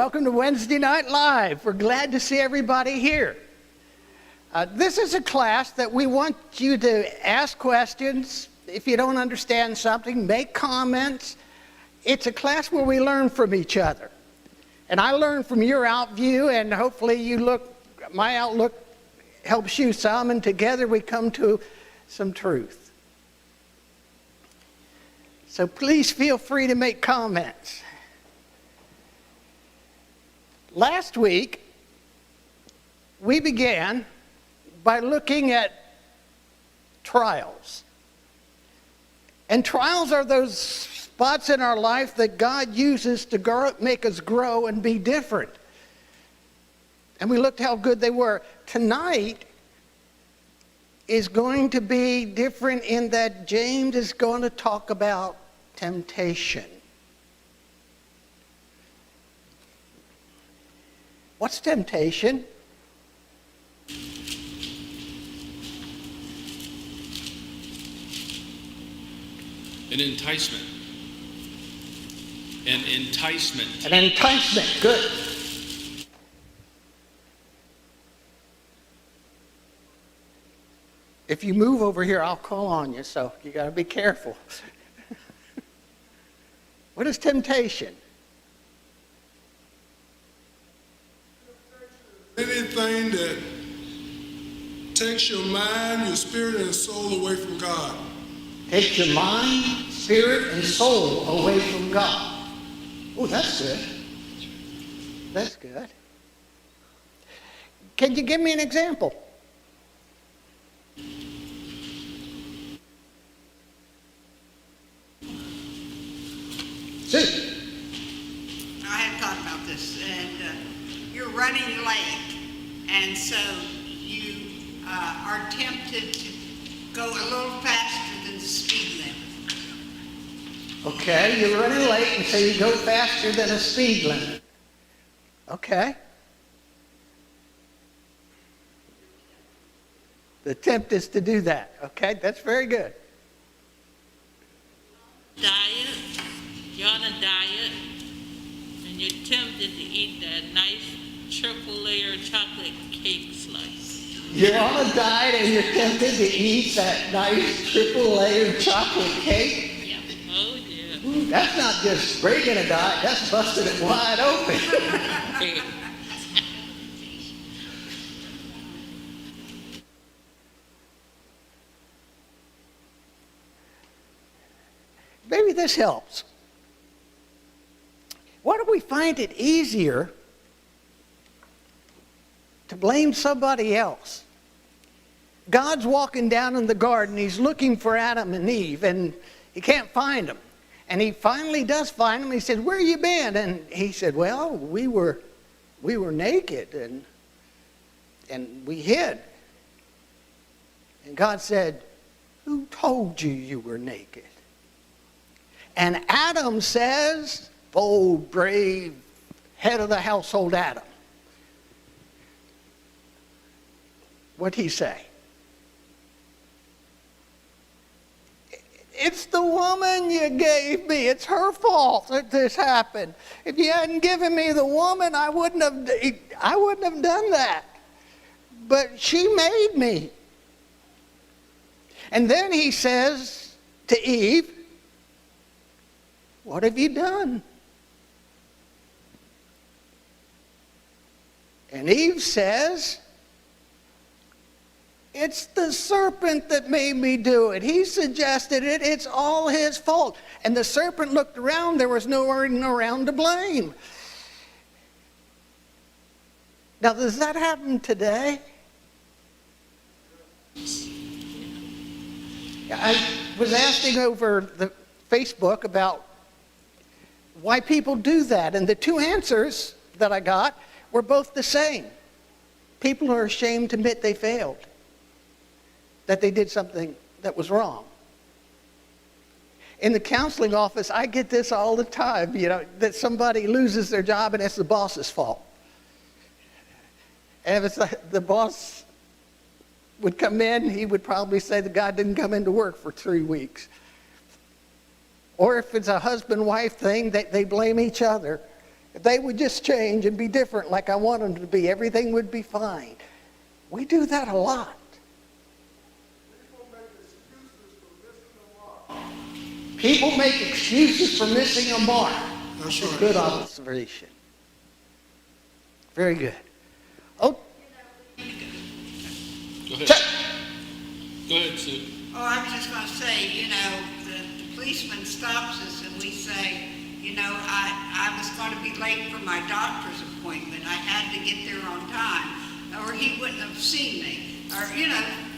Welcome to Wednesday Night Live. We're glad to see everybody here. This is a class that we want you to ask questions. If you don't understand something, make comments. It's a class where we learn from each other. And I learn from your outview, and hopefully my outlook helps you some, and together we come to some truth. So please feel free to make comments. Last week, we began by looking at trials. And trials are those spots in our life that God uses to make us grow and be different. And we looked how good they were. Tonight is going to be different in that James is going to talk about temptation. What's temptation? An enticement. An enticement. An enticement, good. If you move over here, I'll call on you, so you got to be careful. What is temptation? Anything that takes your mind, your spirit, and soul away from God. Take your mind, spirit, and soul away from God. Oh, that's good. That's good. Can you give me an example? Sue. I had thought about this, and you're running late, and so you are tempted to go a little faster than the speed limit. Okay, you're running late, and so you go faster than a speed limit. Okay. The attempt is to do that. Okay, that's very good. Diet, you're on a diet, and you're tempted to eat that nice triple layer chocolate cake slice. You're on a diet and you're tempted to eat that nice triple layered chocolate cake. Yeah. Oh, yeah. Ooh, that's not just breaking a diet, that's busting it wide open. Maybe this helps. Why do we find it easier to blame somebody else? God's walking down in the garden. He's looking for Adam and Eve, and he can't find them. And he finally does find them. He said, "Where you been?" And he said, "Well, we were naked, and we hid." And God said, "Who told you you were naked?" And Adam says, bold, brave, head of the household Adam. What'd he say? "It's the woman you gave me. It's her fault that this happened. If you hadn't given me the woman, I wouldn't have done that. But she made me." And then he says to Eve, "What have you done?" And Eve says, "It's the serpent that made me do it. He suggested it. It's all his fault." And the serpent looked around. There was no one around to blame. Now, does that happen today? I was asking over the Facebook about why people do that. And the two answers that I got were both the same. People are ashamed to admit they failed, that they did something that was wrong. In the counseling office, I get this all the time, that somebody loses their job and it's the boss's fault. And if it's the boss would come in, he would probably say the guy didn't come into work for 3 weeks. Or if it's a husband-wife thing, they blame each other. If they would just change and be different like I want them to be, everything would be fine. We do that a lot. People make excuses for missing a mark. That's That's a right. good observation. Very good. Oh, Go ahead. check. Go ahead, Sue. Oh, I was just gonna say, the policeman stops us and we say, I was gonna be late for my doctor's appointment. I had to get there on time, or he wouldn't have seen me, or,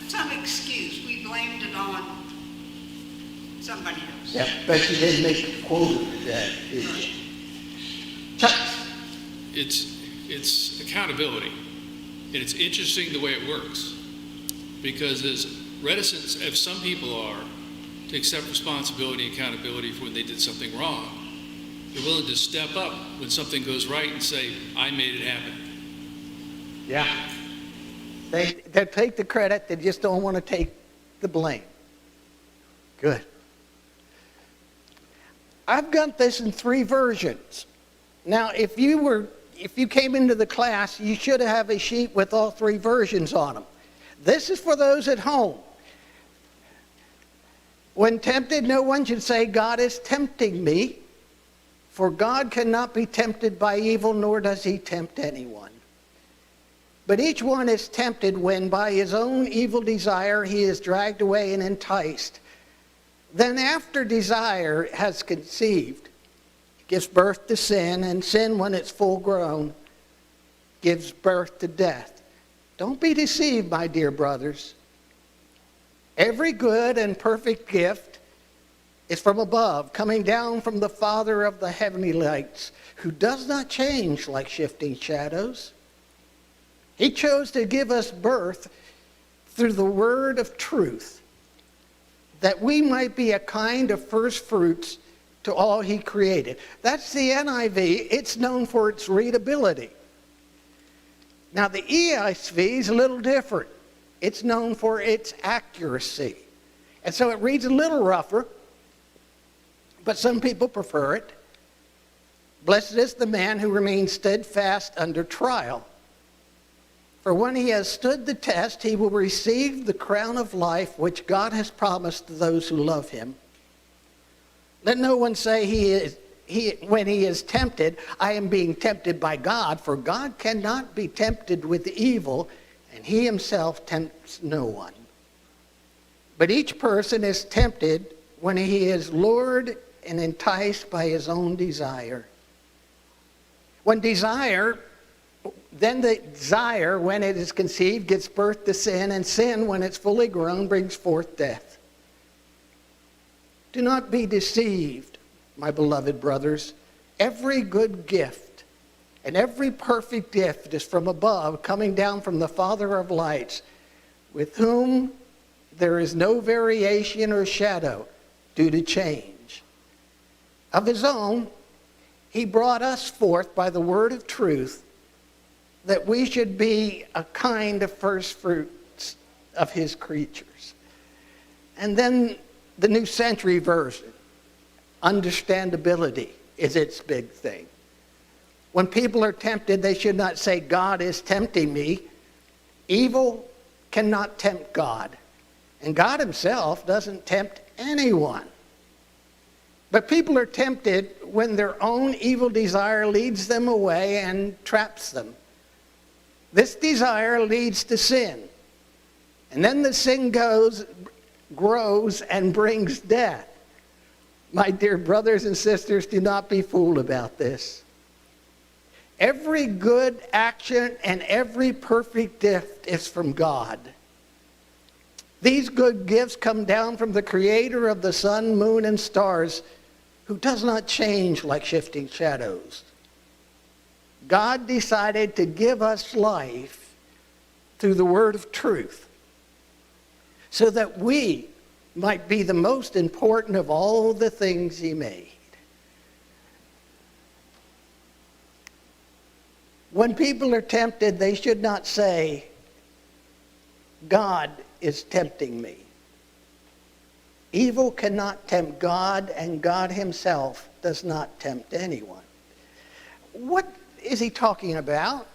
some excuse. We blamed it on somebody else. Yeah, but you didn't make a quote of that, did you? Chuck. It's accountability. And it's interesting the way it works. Because as reticent as some people are to accept responsibility and accountability for when they did something wrong, they're willing to step up when something goes right and say, I made it happen. Yeah. They take the credit, they just don't want to take the blame. Good. I've got this in 3 versions. Now, if you came into the class, you should have a sheet with all 3 versions on them. This is for those at home. When tempted, no one should say, God is tempting me, for God cannot be tempted by evil, nor does he tempt anyone. But each one is tempted when by his own evil desire he is dragged away and enticed. Then after desire has conceived, it gives birth to sin, and sin, when it's full grown, gives birth to death. Don't be deceived, my dear brothers. Every good and perfect gift is from above, coming down from the Father of the heavenly lights, who does not change like shifting shadows. He chose to give us birth through the word of truth, that we might be a kind of first fruits to all he created. That's the NIV. It's known for its readability. Now the ESV is a little different. It's known for its accuracy. And so it reads a little rougher, but some people prefer it. Blessed is the man who remains steadfast under trial. For when he has stood the test, he will receive the crown of life which God has promised to those who love him. Let no one say when he is tempted, I am being tempted by God, for God cannot be tempted with evil, and he himself tempts no one. But each person is tempted when he is lured and enticed by his own desire. Then the desire, when it is conceived, gives birth to sin, and sin, when it's fully grown, brings forth death. Do not be deceived, my beloved brothers. Every good gift and every perfect gift is from above, coming down from the Father of lights, with whom there is no variation or shadow due to change. Of his own, he brought us forth by the word of truth, that we should be a kind of first fruits of his creatures. And then the New Century Version, understandability is its big thing. When people are tempted, they should not say, God is tempting me. Evil cannot tempt God. And God himself doesn't tempt anyone. But people are tempted when their own evil desire leads them away and traps them. This desire leads to sin. And then the sin grows and brings death. My dear brothers and sisters, do not be fooled about this. Every good action and every perfect gift is from God. These good gifts come down from the creator of the sun, moon, and stars, who does not change like shifting shadows. God decided to give us life through the word of truth, so that we might be the most important of all the things he made. When people are tempted, they should not say, God is tempting me. Evil cannot tempt God, and God himself does not tempt anyone. What is he talking about?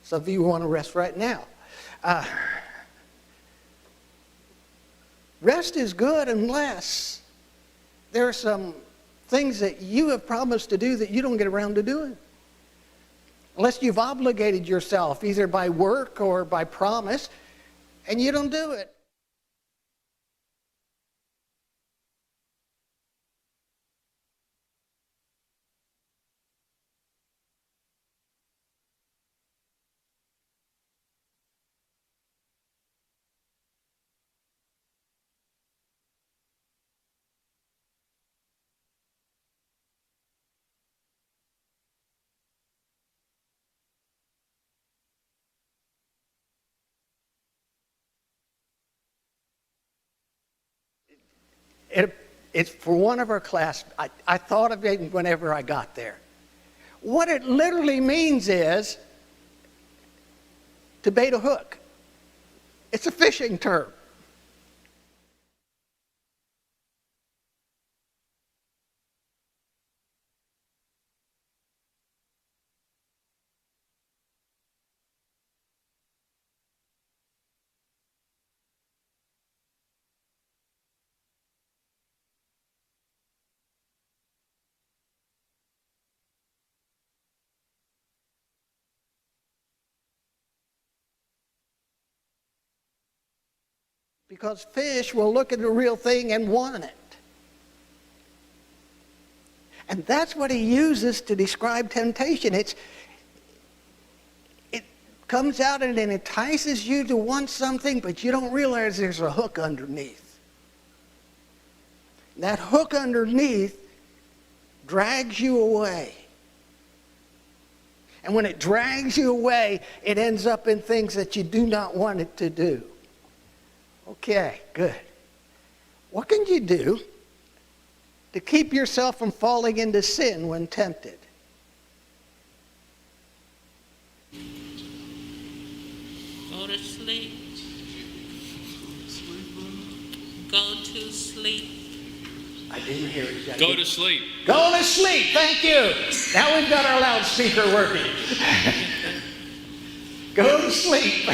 Some of you want to rest right now. Rest is good unless there are some things that you have promised to do that you don't get around to doing. Unless you've obligated yourself either by work or by promise, and you don't do it. It's for one of our class. I thought of it whenever I got there. What it literally means is to bait a hook. It's a fishing term. Because fish will look at the real thing and want it. And that's what he uses to describe temptation. It comes out and it entices you to want something, but you don't realize there's a hook underneath. That hook underneath drags you away. And when it drags you away, it ends up in things that you do not want it to do. Okay, good. What can you do to keep yourself from falling into sin when tempted? Go to sleep. Go to sleep. I didn't hear it. Go to sleep. Go to sleep. Thank you. Now we've got our loudspeaker working. Go to sleep.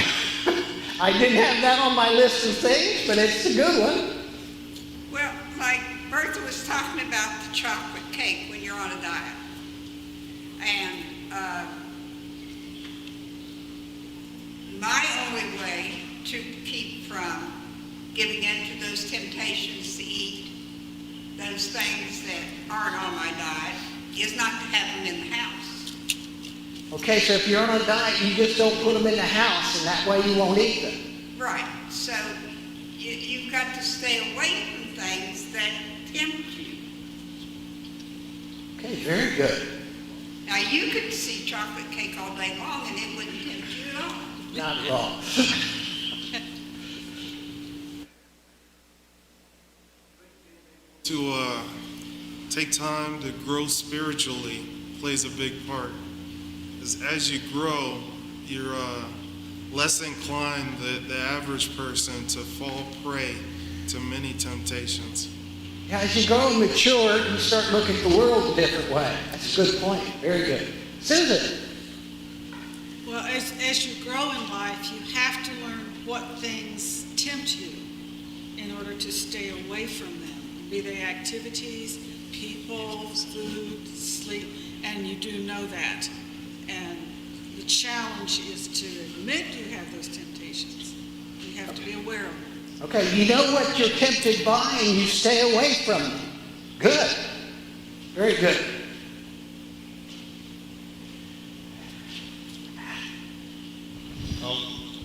I didn't have that on my list of things, but it's a good one. Well, like Bertha was talking about the chocolate cake when you're on a diet. And my only way to keep from giving in to those temptations to eat those things that aren't on my diet is not to have them in the house. Okay, so if you're on a diet, you just don't put them in the house, and that way you won't eat them. Right, so you've got to stay away from things that tempt you. Okay, very good. Now, you could see chocolate cake all day long and it wouldn't tempt you at all. Not at all. To take time to grow spiritually plays a big part. As you grow, you're less inclined than the average person to fall prey to many temptations. Yeah, as you grow and mature, you start looking at the world a different way. That's a good point. Very good. Susan. Well, as you grow in life, you have to learn what things tempt you in order to stay away from them, be they activities, people, food, sleep, and you do know that. And the challenge is to admit you have those temptations. You have to be aware of them. Okay, you know what you're tempted by and you stay away from them. Good. Very good.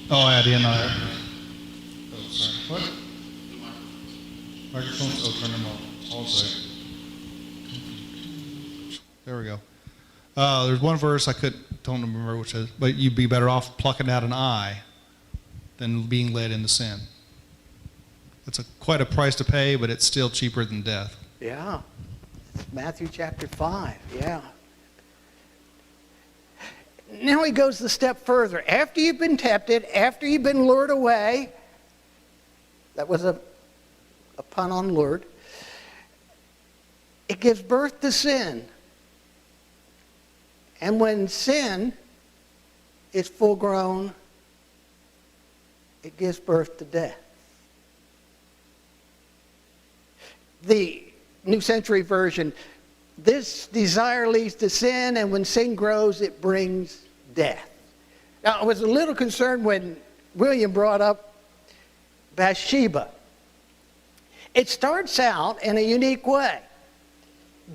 I'll add in there. Oh, sorry. What? Microphones? Oh, turn them off. Also. There we go. There's one verse don't remember which is, but you'd be better off plucking out an eye than being led into sin. It's quite a price to pay, but it's still cheaper than death. Yeah. Matthew chapter 5. Yeah. Now he goes the step further. After you've been tempted, after you've been lured away, that was a pun on lured, it gives birth to sin. And when sin is full grown, it gives birth to death. The New Century Version, this desire leads to sin, and when sin grows, it brings death. Now, I was a little concerned when William brought up Bathsheba. It starts out in a unique way.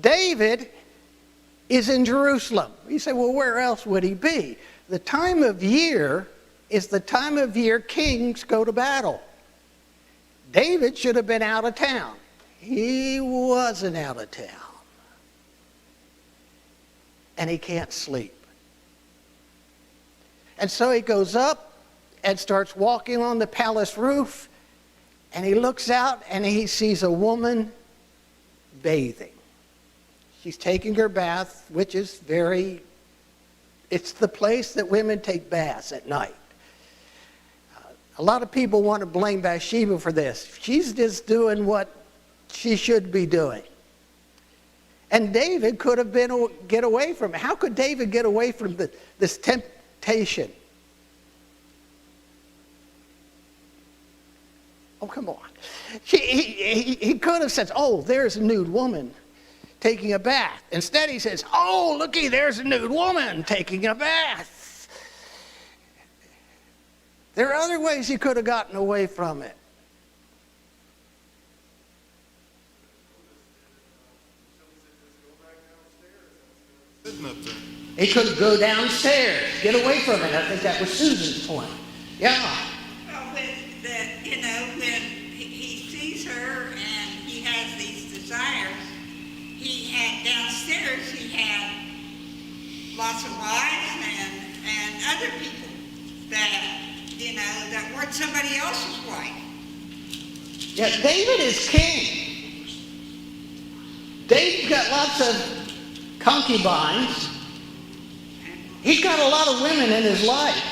David is in Jerusalem. You say, well, where else would he be? The time of year is the time of year kings go to battle. David should have been out of town. He wasn't out of town. And he can't sleep. And so he goes up and starts walking on the palace roof, and he looks out and he sees a woman bathing. She's taking her bath, which is it's the place that women take baths at night. A lot of people want to blame Bathsheba for this. She's just doing what she should be doing. And David could have get away from it. How could David get away from this temptation? Oh, come on. He could have said, oh, there's a nude woman taking a bath. Instead, he says, oh, looky, there's a nude woman taking a bath. There are other ways he could have gotten away from it. Sitting up there. He could go downstairs, get away from it. I think that was Susan's point. Yeah. Well, when he sees her and he has these desires, downstairs he had lots of wives and other people that weren't somebody else's wife. Yeah, David is king. David's got lots of concubines. He's got a lot of women in his life.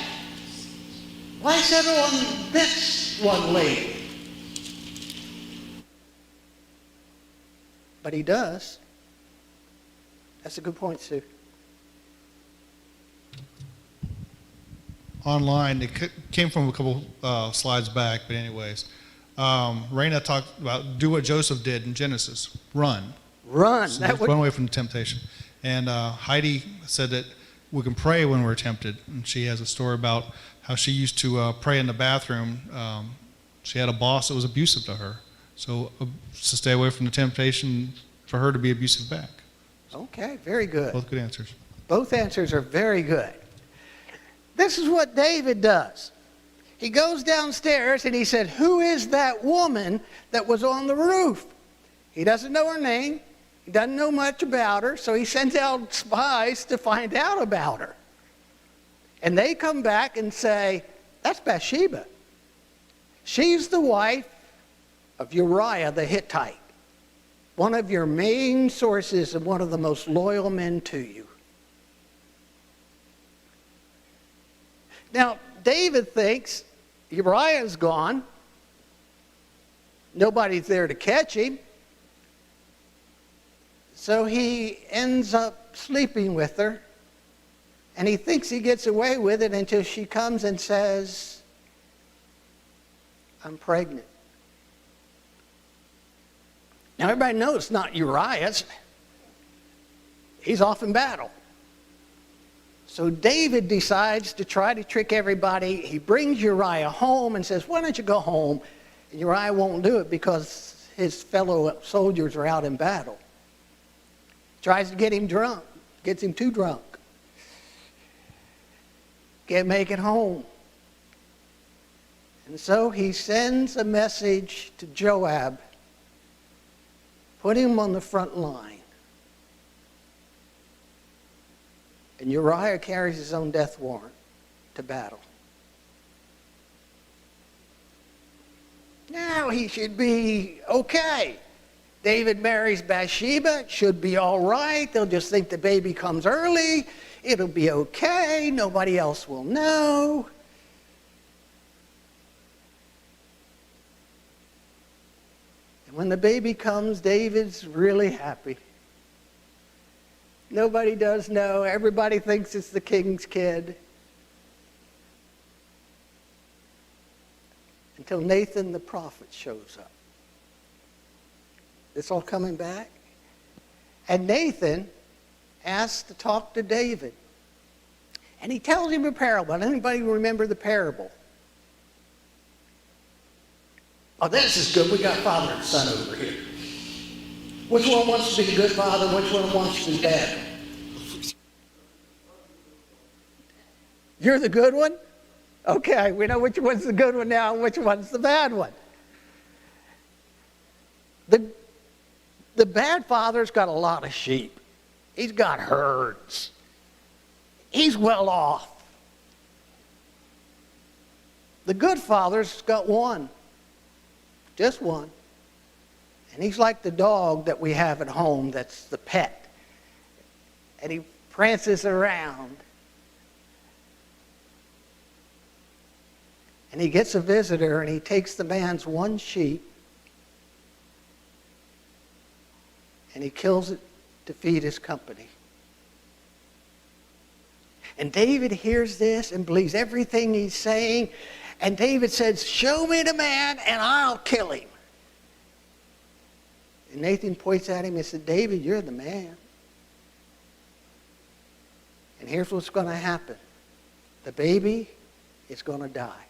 Why settle on this one lady? But he does. That's a good point, Sue. Online, it came from a couple slides back, but anyways, Raina talked about do what Joseph did in Genesis, run. Run. So run away from the temptation. And Heidi said that we can pray when we're tempted. And she has a story about how she used to pray in the bathroom. She had a boss that was abusive to her. So to stay away from the temptation for her to be abusive back. Okay, very good. Both good answers. Both answers are very good. This is what David does. He goes downstairs and he said, who is that woman that was on the roof? He doesn't know her name. He doesn't know much about her, so he sends out spies to find out about her. And they come back and say, that's Bathsheba. She's the wife of Uriah the Hittite, one of your main sources and one of the most loyal men to you. Now, David thinks Uriah's gone. Nobody's there to catch him. So he ends up sleeping with her, and he thinks he gets away with it until she comes and says, I'm pregnant. Now everybody knows it's not Uriah's. He's off in battle. So David decides to try to trick everybody. He brings Uriah home and says, why don't you go home? And Uriah won't do it because his fellow soldiers are out in battle. Tries to get him drunk, gets him too drunk. Can't make it home. And so he sends a message to Joab, put him on the front line. And Uriah carries his own death warrant to battle. Now he should be okay. David marries Bathsheba, should be all right. They'll just think the baby comes early. It'll be okay. Nobody else will know. And when the baby comes, David's really happy. Nobody does know. Everybody thinks it's the king's kid. Until Nathan the prophet shows up. It's all coming back. And Nathan asks to talk to David. And he tells him a parable. Anybody remember the parable? Oh, this is good. We got father and son over here. Which one wants to be the good father? Which one wants to be bad? You're the good one? Okay, we know which one's the good one now and which one's the bad one. The bad father's got a lot of sheep. He's got herds. He's well off. The good father's got one. Just one. And he's like the dog that we have at home that's the pet. And he prances around. And he gets a visitor and he takes the man's one sheep and he kills it to feed his company. And David hears this and believes everything he's saying. And David says, show me the man and I'll kill him. And Nathan points at him and said, David, you're the man. And here's what's going to happen. The baby is going to die.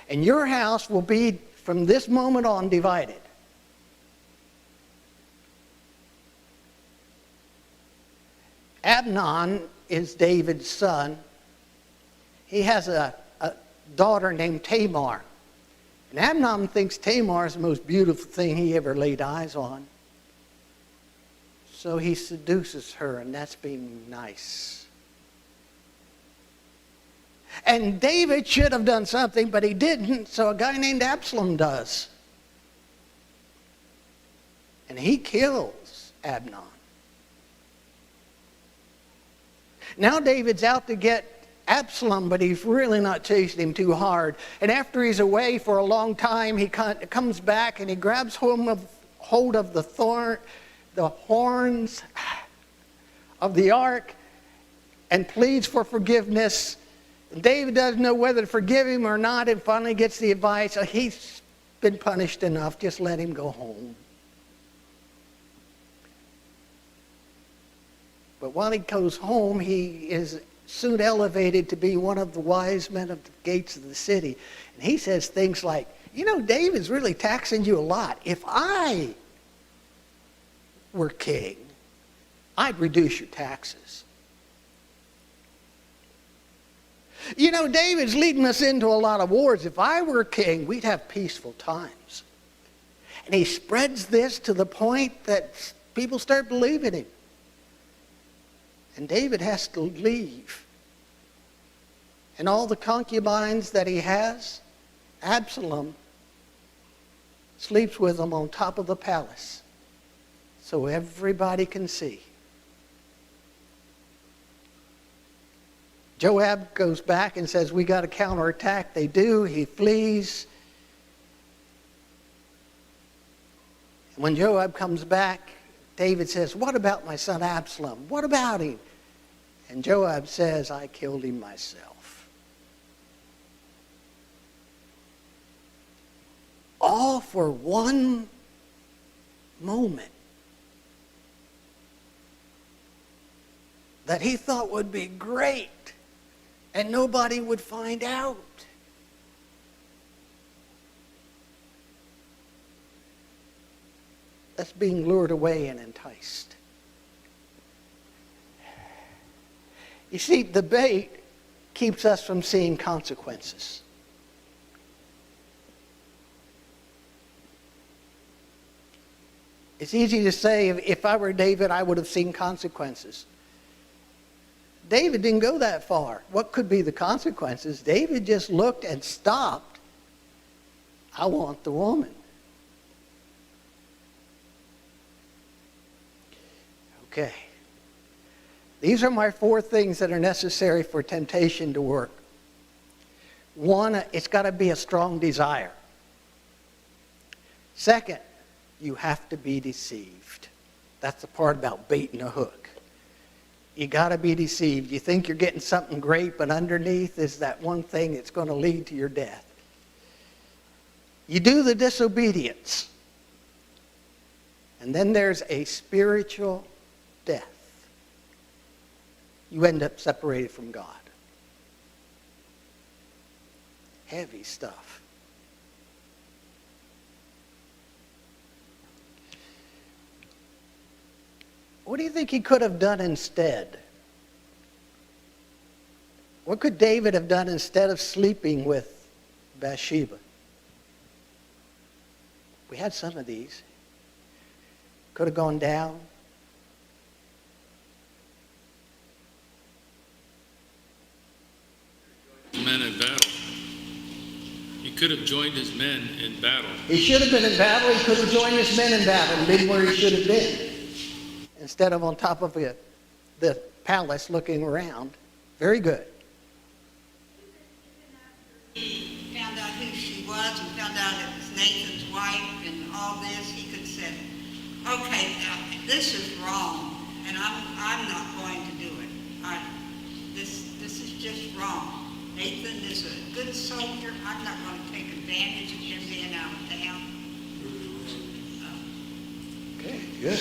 And your house will be, from this moment on, divided. Amnon is David's son. He has a daughter named Tamar. And Amnon thinks Tamar is the most beautiful thing he ever laid eyes on. So he seduces her, and that's being nice. And David should have done something, but he didn't, so a guy named Absalom does. And he kills Amnon. Now David's out to get Absalom, but he's really not chasing him too hard. And after he's away for a long time, he comes back and he grabs hold of the horns of the ark and pleads for forgiveness. David doesn't know whether to forgive him or not, and finally gets the advice, he's been punished enough, just let him go home. But while he goes home, he is soon elevated to be one of the wise men of the gates of the city. And he says things like, David's really taxing you a lot. If I were king, I'd reduce your taxes. You know, David's leading us into a lot of wars. If I were king, we'd have peaceful times. And he spreads this to the point that people start believing him. And David has to leave. And all the concubines that he has, Absalom sleeps with them on top of the palace so everybody can see. Joab goes back and says, we got to counterattack. They do. He flees. And when Joab comes back, David says, what about my son Absalom? What about him? And Joab says, I killed him myself. All for one moment that he thought would be great and nobody would find out. That's being lured away and enticed. You see, the bait keeps us from seeing consequences. It's easy to say, if I were David, I would have seen consequences. David didn't go that far. What could be the consequences? David just looked and stopped. I want the woman. Okay. These are my 4 things that are necessary for temptation to work. 1, it's got to be a strong desire. 2, you have to be deceived. That's the part about baiting a hook. You got to be deceived. You think you're getting something great, but underneath is that one thing that's going to lead to your death. You do the disobedience. And then there's a spiritual death. You end up separated from God. Heavy stuff. What do you think he could have done instead? What could David have done instead of sleeping with Bathsheba? We had some of these. Could have gone down. Men in battle. He could have joined his men in battle. He should have been in battle. He could have joined his men in battle and been where he should have been. Instead of on top of the palace looking around. Very good. He found out who she was and found out it was Nathan's wife and all this. He could say, okay, this is wrong, and I'm not going to do it. This is just wrong. Nathan is a good soldier. I'm not going to take advantage of him being out of town. Okay, good.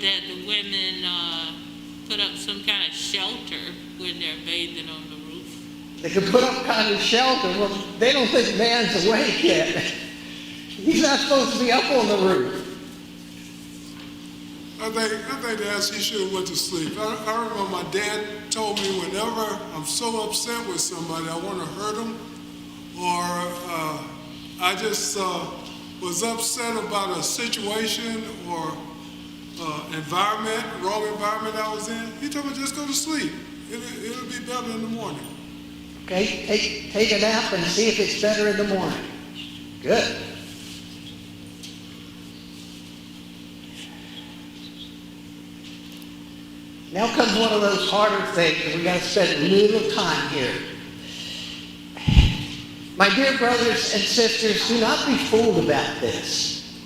That the women put up some kind of shelter when they're bathing on the roof. They could put up kind of shelter. Well, they don't think man's awake yet. He's not supposed to be up on the roof. I think that's he should have went to sleep. I remember my dad told me whenever I'm so upset with somebody, I want to hurt them, or I just was upset about a situation or environment, wrong environment I was in. He told me just go to sleep. It'll be better in the morning. Okay, take a nap and see if it's better in the morning. Good. Now comes one of those harder things, and we got to spend a little time here. My dear brothers and sisters, do not be fooled about this.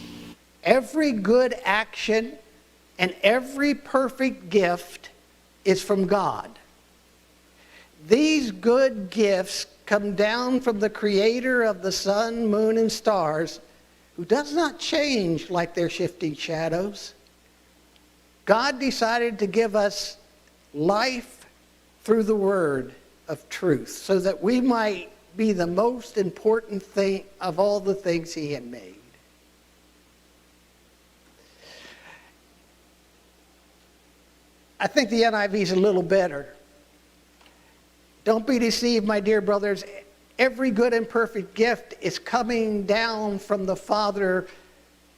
Every good action and every perfect gift is from God. These good gifts come down from the creator of the sun, moon, and stars, who does not change like their shifting shadows. God decided to give us life through the word of truth so that we might be the most important thing of all the things he had made. I think the NIV is a little better. Don't be deceived, my dear brothers. Every good and perfect gift is coming down from the Father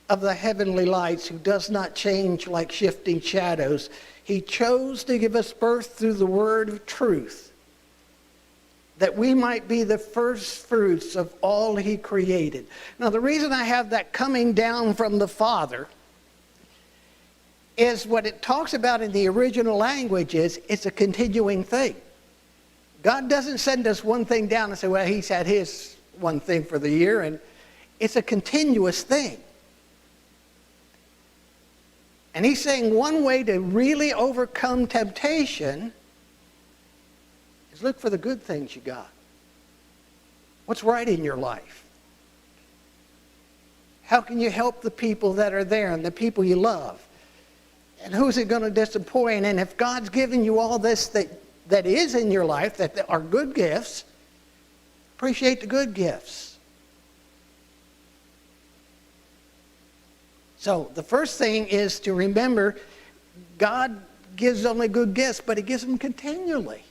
of the heavenly lights, who does not change like shifting shadows. He chose to give us birth through the word of truth, that we might be the first fruits of all he created. Now, the reason I have that coming down from the Father is what it talks about in the original language is it's a continuing thing. God doesn't send us one thing down and say, well, he's had his one thing for the year, and it's a continuous thing. And he's saying one way to really overcome temptation is look for the good things you got. What's right in your life? How can you help the people that are there and the people you love? And who's it going to disappoint? And if God's given you all this that is in your life, that are good gifts, appreciate the good gifts. So the first thing is to remember God gives only good gifts, but he gives them continually.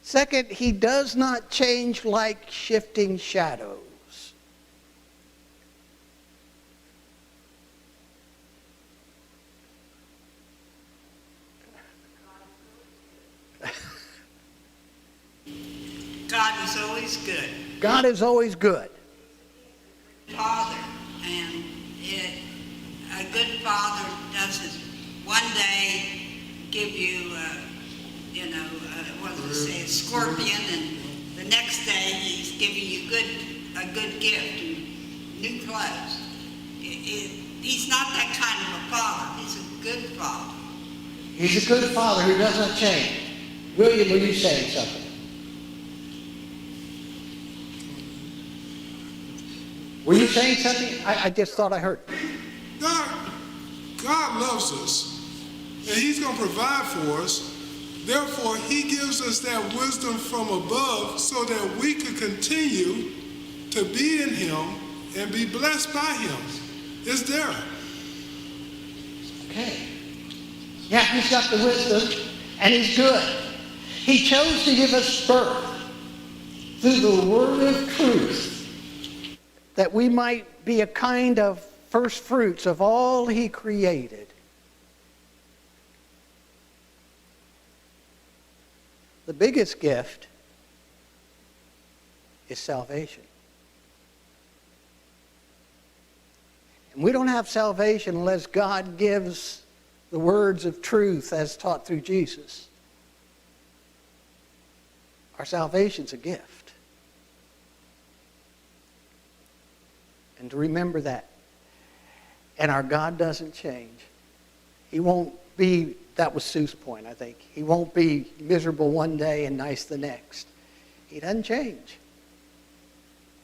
Second, he does not change like shifting shadows. God is always good. God is always good. Father, and a good father doesn't one day give you, what does it say, a scorpion, and the next day he's giving you a good gift and new clothes. He's not that kind of a father. He's a good father. He's a good father who doesn't change. William, were you saying something? Were you saying something? I just thought I heard. God loves us, and he's going to provide for us. Therefore, he gives us that wisdom from above so that we can continue to be in him and be blessed by him. It's there. Okay. Yeah, he's got the wisdom, and he's good. He chose to give us birth through the word of truth, that we might be a kind of first fruits of all he created. The biggest gift is salvation. And we don't have salvation unless God gives the words of truth as taught through Jesus. Our salvation's a gift. And to remember that. And our God doesn't change. He won't be, that was Sue's point, I think. He won't be miserable one day and nice the next. He doesn't change.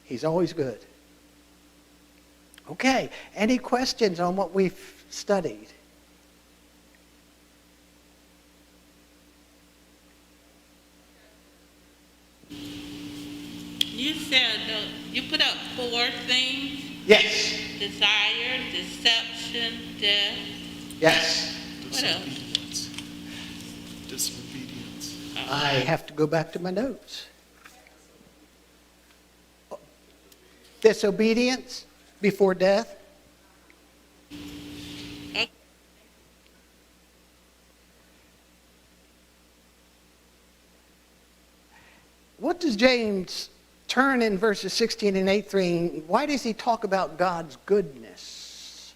He's always good. Okay, any questions on what we've studied? You said you put up 4 things: Yes. desire, deception, death. Yes. What else? Disobedience. I have to go back to my notes. Disobedience before death. What does James turn in verses 16 and 18? Why does he talk about God's goodness?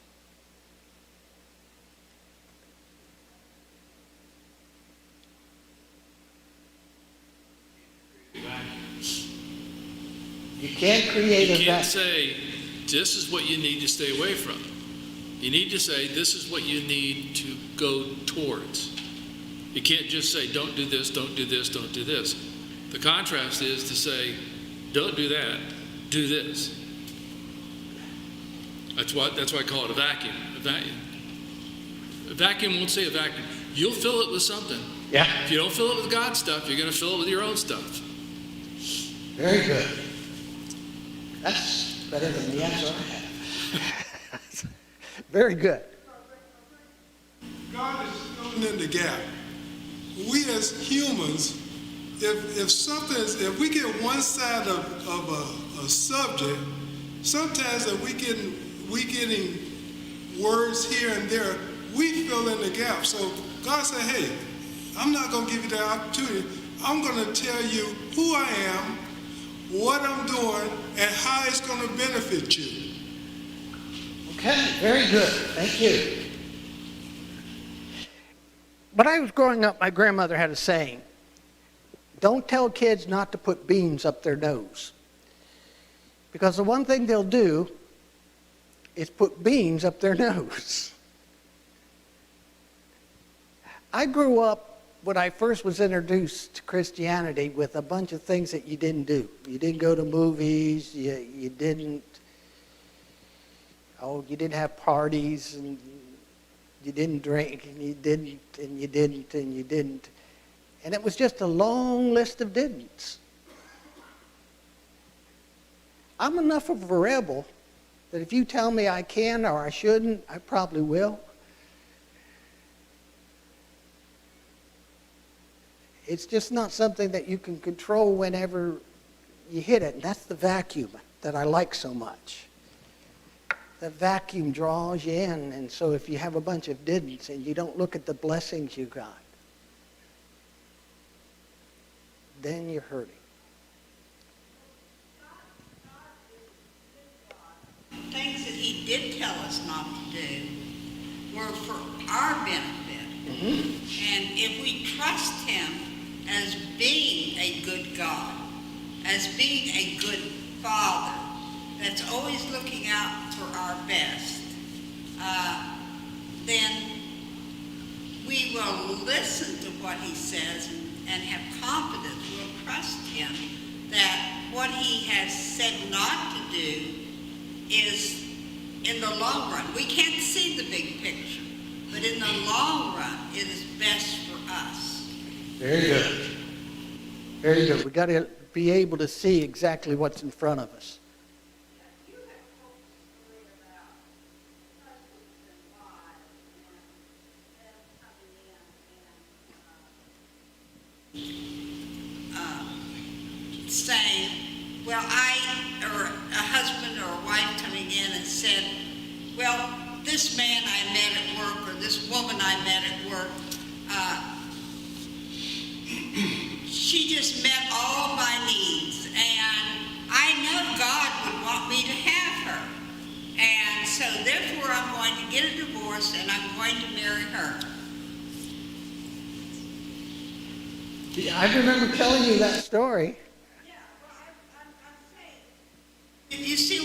You can't create a You can't vacuum. say, this is what you need to stay away from. You need to say, this is what you need to go towards. You can't just say, don't do this, don't do this, don't do this. The contrast is to say, don't do that, do this. That's why I call it a vacuum. A vacuum won't say a vacuum. You'll fill it with something, Yeah. If you don't fill it with God's stuff, you're going to fill it with your own stuff. Very good. That's better than the answer I have. Very good. God is filling in the gap. We as humans, if we get one side of a subject, sometimes if we getting words here and there, we fill in the gap. So God said, hey, I'm not going to give you that opportunity. I'm going to tell you who I am, what I'm doing, and how it's going to benefit you. Okay, very good. Thank you. When I was growing up, my grandmother had a saying, don't tell kids not to put beans up their nose. Because the one thing they'll do is put beans up their nose. I grew up, when I first was introduced to Christianity, with a bunch of things that you didn't do. You didn't go to movies, you didn't have parties, and you didn't drink, and you didn't, and you didn't, and you didn't. And it was just a long list of didn'ts. I'm enough of a rebel that if you tell me I can or I shouldn't, I probably will. It's just not something that you can control whenever you hit it. And that's the vacuum that I like so much. The vacuum draws you in, and so if you have a bunch of didn'ts and you don't look at the blessings you got, then you're hurting. Things that he did tell us not to do were for our benefit. And if we trust him as being a good God, as being a good Father, that's always looking out for our best, then we will listen to what he says and have confidence. We'll trust him that what he has said not to do is in the long run. We can't see the big picture, but in the long run, it is best for us. Very good. Very good. We've got to be able to see exactly what's in front of us. Saying, well, or a husband or a wife coming in and said, well, this man I met at work or this woman I met at work, she just met all my needs, and I know God would want me to have her. And so therefore I'm going to get a divorce and I'm going to marry her. I remember telling you that story. You see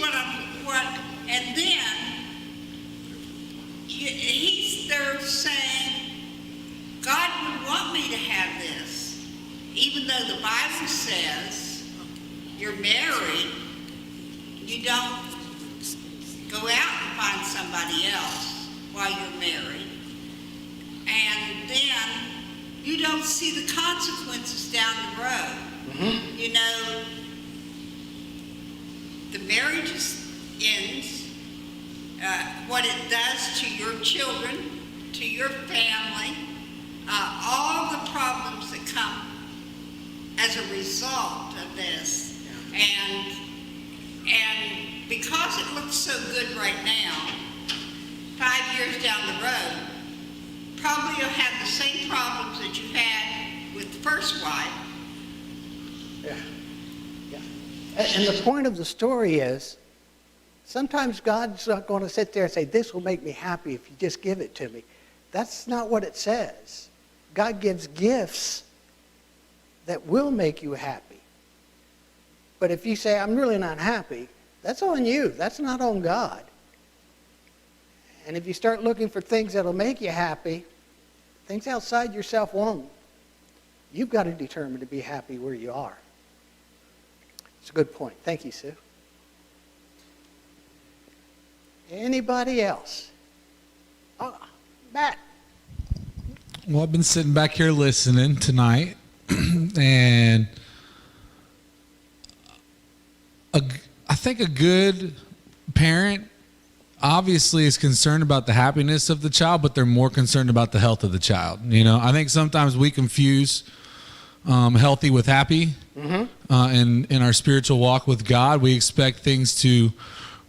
and then they're saying, God would want me to have this, even though the Bible says you're married, you don't go out and find somebody else while you're married, and then you don't see the consequences down the road. You know, the marriage ends, what it does to your children, to your family, all the problems that come as a result of this. And because it looks so good right now, 5 years down the road, probably you'll have the same problems that you had with the first wife. Yeah. And the point of the story is, sometimes God's not going to sit there and say, this will make me happy if you just give it to me. That's not what it says. God gives gifts that will make you happy. But if you say, I'm really not happy, that's on you. That's not on God. And if you start looking for things that'll make you happy, things outside yourself won't. You've got to determine to be happy where you are. It's a good point. Thank you, Sue. Anybody else? Oh, Matt. Well, I've been sitting back here listening tonight, and I think a good parent obviously is concerned about the happiness of the child, but they're more concerned about the health of the child. You know, I think sometimes we confuse healthy with happy. In our spiritual walk with God, we expect things to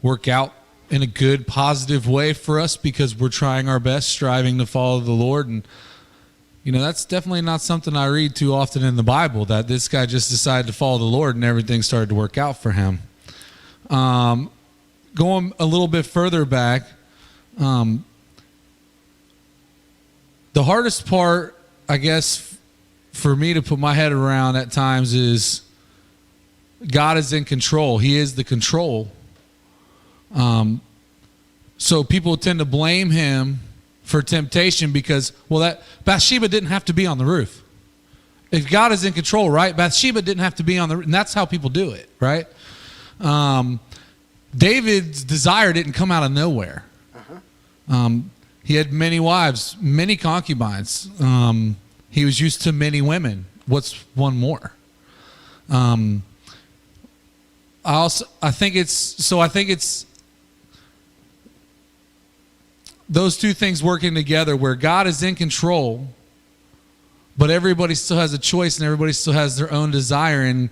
work out in a good, positive way for us because we're trying our best, striving to follow the Lord. And you know, that's definitely not something I read too often in the Bible, that this guy just decided to follow the Lord and everything started to work out for him. Going a little bit further back, the hardest part, I guess, for me to put my head around at times is God is in control. He is the control. So people tend to blame him for temptation because, well, that Bathsheba didn't have to be on the roof. If God is in control, right? Bathsheba didn't have to be on the roof, and that's how people do it, right? David's desire didn't come out of nowhere. He had many wives, many concubines. He was used to many women. What's one more? I think it's those two things working together where God is in control, but everybody still has a choice and everybody still has their own desire. And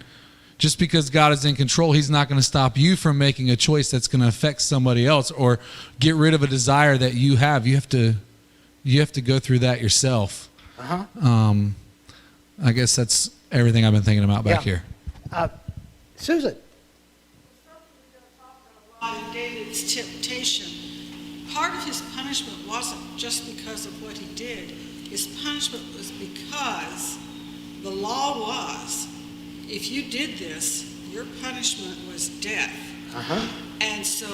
just because God is in control, he's not going to stop you from making a choice that's going to affect somebody else or get rid of a desire that you have. You have to go through that yourself. I guess that's everything I've been thinking about back here. Susan. In David's temptation, part of his punishment wasn't just because of what he did. His punishment was because the law was, if you did this, your punishment was death. And so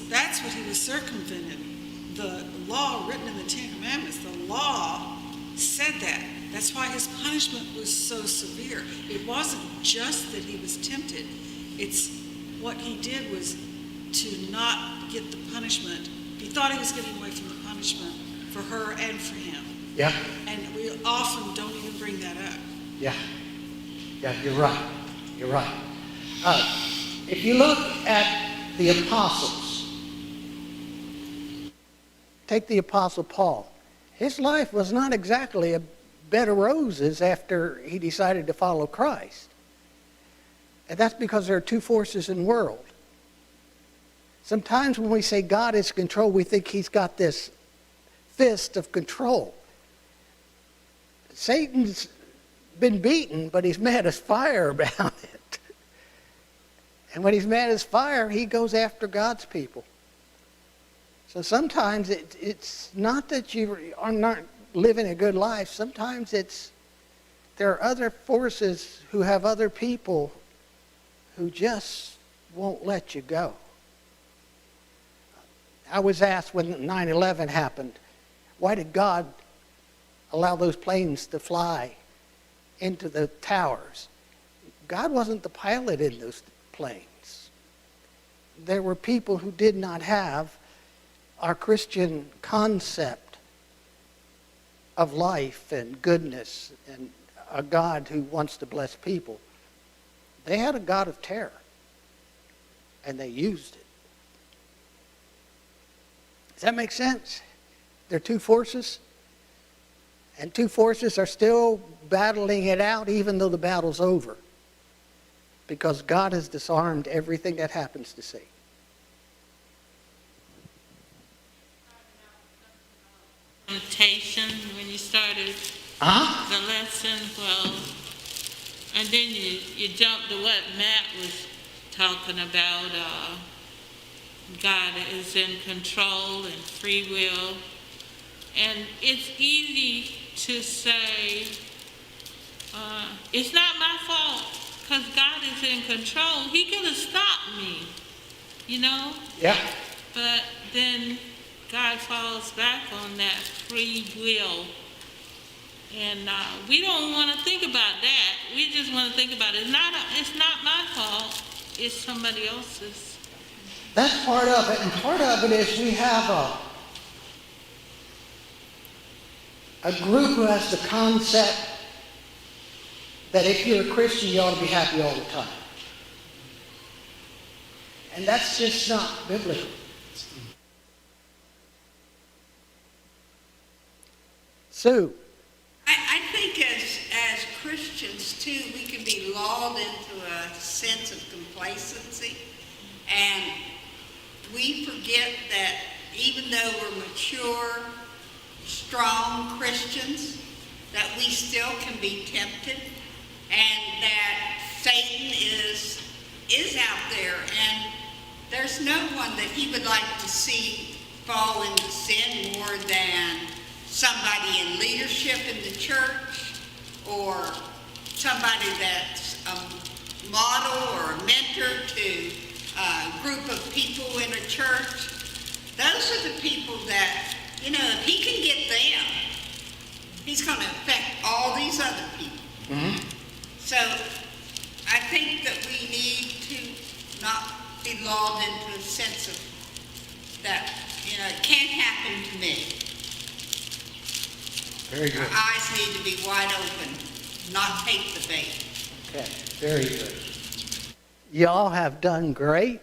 that's what he was circumventing. The law written in the Ten Commandments, the law said that. That's why his punishment was so severe. It wasn't just that he was tempted. It's what he did was to not get the punishment. He thought he was getting away from the punishment for her and for him. Yeah. And we often don't even bring that up. Yeah, you're right. You're right. If you look at the apostles, take the Apostle Paul. His life was not exactly a bed of roses after he decided to follow Christ. And that's because there are two forces in the world. Sometimes when we say God is in control, we think he's got this fist of control. Satan's been beaten, but he's mad as fire about it. And when he's mad as fire, he goes after God's people. So sometimes it's not that you are not living a good life. Sometimes there are other forces who have other people who just won't let you go. I was asked when 9/11 happened, why did God allow those planes to fly into the towers? God wasn't the pilot in those planes. There were people who did not have our Christian concept of life and goodness and a God who wants to bless people. They had a God of terror, and they used it. Does that make sense? There are two forces, and two forces are still battling it out even though the battle's over, because God has disarmed everything that happens to Satan. Temptation when you started the lesson, well, and then you jumped to what Matt was talking about. God is in control and free will, and it's easy to say it's not my fault because God is in control. He could have stopped me, you know. Yeah. But then God falls back on that free will. And we don't want to think about that. We just want to think about it's not my fault. It's somebody else's. That's part of it, and part of it is we have a group who has the concept that if you're a Christian, you ought to be happy all the time. And that's just not biblical. Sue. I think as Christians too, we can be lulled into a sense of complacency, and we forget that even though we're mature, strong Christians, that we still can be tempted, and that Satan is out there, and there's no one that he would like to see fall into sin more than somebody in leadership in the church, or somebody that's a model or a mentor to a group of people in a church. Those are the people that, if he can get them, he's going to affect all these other people. Mm-hmm. So I think that we need to not be lulled into a sense of that, it can't happen to me. Very good. Our eyes need to be wide open, not take the bait. Okay, very good. Y'all have done great.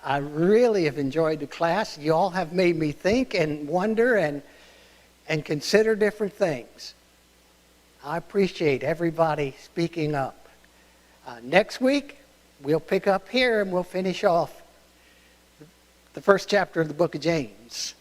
I really have enjoyed the class. Y'all have made me think and wonder and consider different things. I appreciate everybody speaking up. Next week, we'll pick up here and we'll finish off the first chapter of the book of James.